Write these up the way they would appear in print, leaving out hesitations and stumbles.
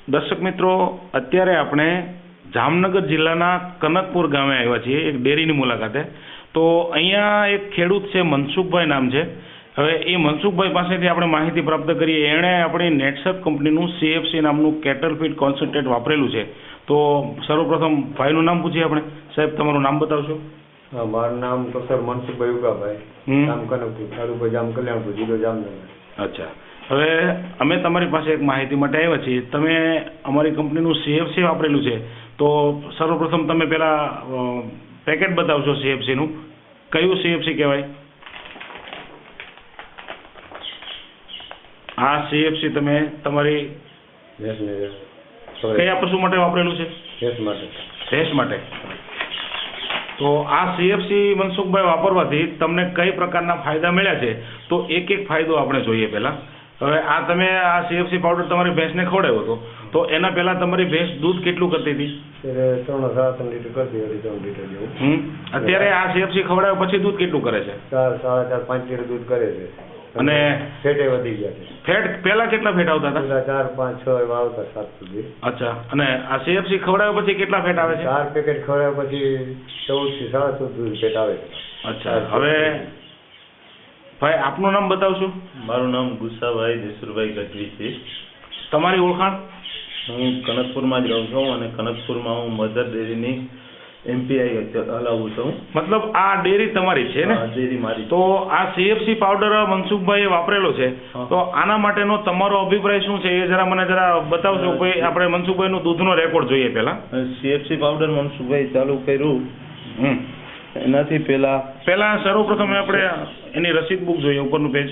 દર્શક મિત્રો, અત્યારે આપણે જામનગર જિલ્લાના કનકપુર ગામે આવ્યા છીએ એક ડેરીની મુલાકાતે. તો અહીંયા એક ખેડૂત છે, મનસુખભાઈ નામ છે. હવે એ મનસુખભાઈ પાસેથી આપણે માહિતી પ્રાપ્ત કરીએ. એણે આપણી નેટસપ કંપનીનું CFC નામનું કેટલ ફીડ કોન્સન્ટ્રેટ વાપરેલું છે. તો સર્વપ્રથમ ભાઈનું નામ પૂછીએ આપણે. સાહેબ, તમારું નામ બતાવશો? મારું નામ ડોક્ટર મનસુખભાઈ ઉકાભાઈ, નામ કનકપુર, તાલુકો જામ કલ્યાણપુર, જિલ્લો જામનગર. અચ્છા, હવે અમે તમારી પાસે એક માહિતી માટે આવ્યા છીએ. તમે અમારી કંપનીનું CFC વાપરેલું છે, તો સર્વપ્રથમ તમે પહેલાં પેકેટ બતાવશો CFCનું. કયું CFC કહેવાય? આ CFC તમે તમારી કયા પશુ માટે વાપરેલું છે? ભેંસ માટે. ભેંસ માટે. તો આ CFC મનસુખભાઈ વાપરવાથી તમને કઈ પ્રકારના ફાયદા મળ્યા છે, તો એક એક ફાયદો આપણે જોઈએ પહેલાં. હવે આ તમે આ CFC પાવડર તમારી ભેંસને ખવડાવ્યો હતો, તો એના પહેલાં તમારી ભેંસ દૂધ કેટલું કરતી હતી? 3-3 લીટર કરતી હતી, 3 લીટર જેવું. અત્યારે આ CFC ખવડાવ્યા પછી દૂધ કેટલું કરે છે? 4-4.5 લીટર દૂધ કરે છે. અને ફેટે વધી ગયા છે. ફેટ પહેલા કેટલા ફેટ આવતા હતા? 4-5-6 એવા આવતા, 7 સુધી. અચ્છા, અને આ CFC ખવડાવ્યા પછી કેટલા ફેટ આવે છે? 4 પેકેટ ખવડાવ્યા પછી 14 થી 14.5 ફેટ આવે છે. અચ્છા, હવે ભાઈ આપનું નામ બતાવશો? મારું નામ ગુસ્સાભાઈ દેસુરભાઈ ગઢવી છે. તમારી ઓળખાણ? હું કનકપુરમાં જ રહું છું અને કનકપુરમાં હું મધર ડેરીની MPI હલાવું છું. મતલબ આ ડેરી તમારી છે ને? ડેરી મારી. તો આ CFC પાવડર મનસુખભાઈએ વાપરેલો છે, તો આના માટેનો તમારો અભિપ્રાય શું છે એ જરા મને બતાવશો. કોઈ આપણે મનસુખભાઈનો દૂધનો રેકોર્ડ જોઈએ પહેલા. CFC પાવડર મનસુખભાઈ ચાલુ કર્યું એનાથી પહેલા સર્વપ્રથમ આપણે એની રસીદ બુક જોઈએ, ઉપરનું પેજ.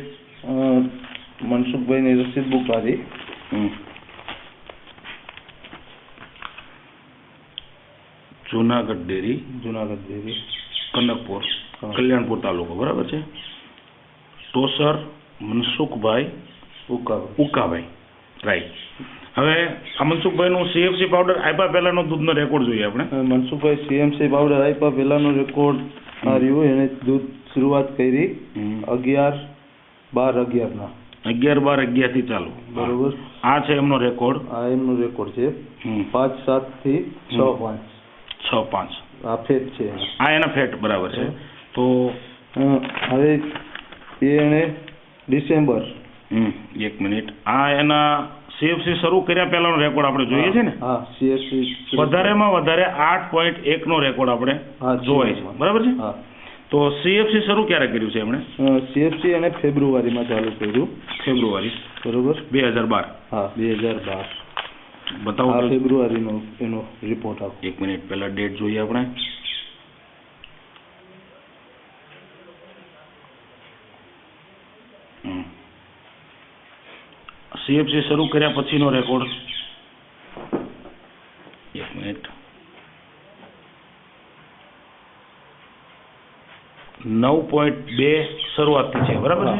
મનસુખભાઈની રસીદ બુક આવી. જુનાગઢ ડેરી, કનકપુર, કલ્યાણપુર તાલુકો, બરાબર છે. ટોસર મનસુખભાઈ ઉકાભાઈ, રાઈટ. હવે આ મનસુખભાઈનું CFC પાવડર આપ્યા પહેલાનો દૂધનો રેકોર્ડ જોઈએ આપણે. મનસુખભાઈ CFC પાવડર આપ્યા પહેલાનો રેકોર્ડ આ રહ્યો. એને દૂધ શરૂઆત કરી 11-12-11 ના. 11-12-11 થી ચાલુ, બરોબર. આ છે એમનો રેકોર્ડ. આ એમનો રેકોર્ડ છે. 5-7 થી 6-5. 6-5 આ ફેટ છે. આ એના ફેટ, બરાબર છે. તો હવે એને ડિસેમ્બર, 1 મિનિટ, આ એના CFC શરૂ કર્યા પહેલાનો રેકોર્ડ આપણે જોઈએ છે ને? હા, CFC વધારેમાં વધારે 8.1 નો રેકોર્ડ આપણે જોવાય છે, બરાબર છે. હા. તો CFC શરૂ ક્યારે કર્યું છે એમણે? CFC એને ફેબ્રુઆરીમાં ચાલુ કર્યું. ફેબ્રુઆરી, બરોબર, 2012. હા, 2012. બતાવો ફેબ્રુઆરીનો એનો રિપોર્ટ આપો. 1 મિનિટ, પહેલા ડેટ જોઈએ આપણે. CFC શરૂ કર્યા પછીનો રેકોર્ડ. 1 મિનિટ. 9.2 શરૂઆતથી છે, બરાબર છે?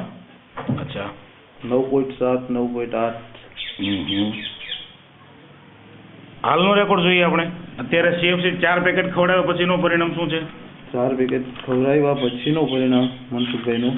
અચ્છા, 9.7, 9.8. હાલનો રેકોર્ડ જોઈએ આપણે. અત્યારે CFC 4 પેકેટ ખવડાવ્યા પછીનો પરિણામ શું છે? 4 પેકેટ ખવડાવ્યા પછીનો પરિણામ મનસુખભાઈનું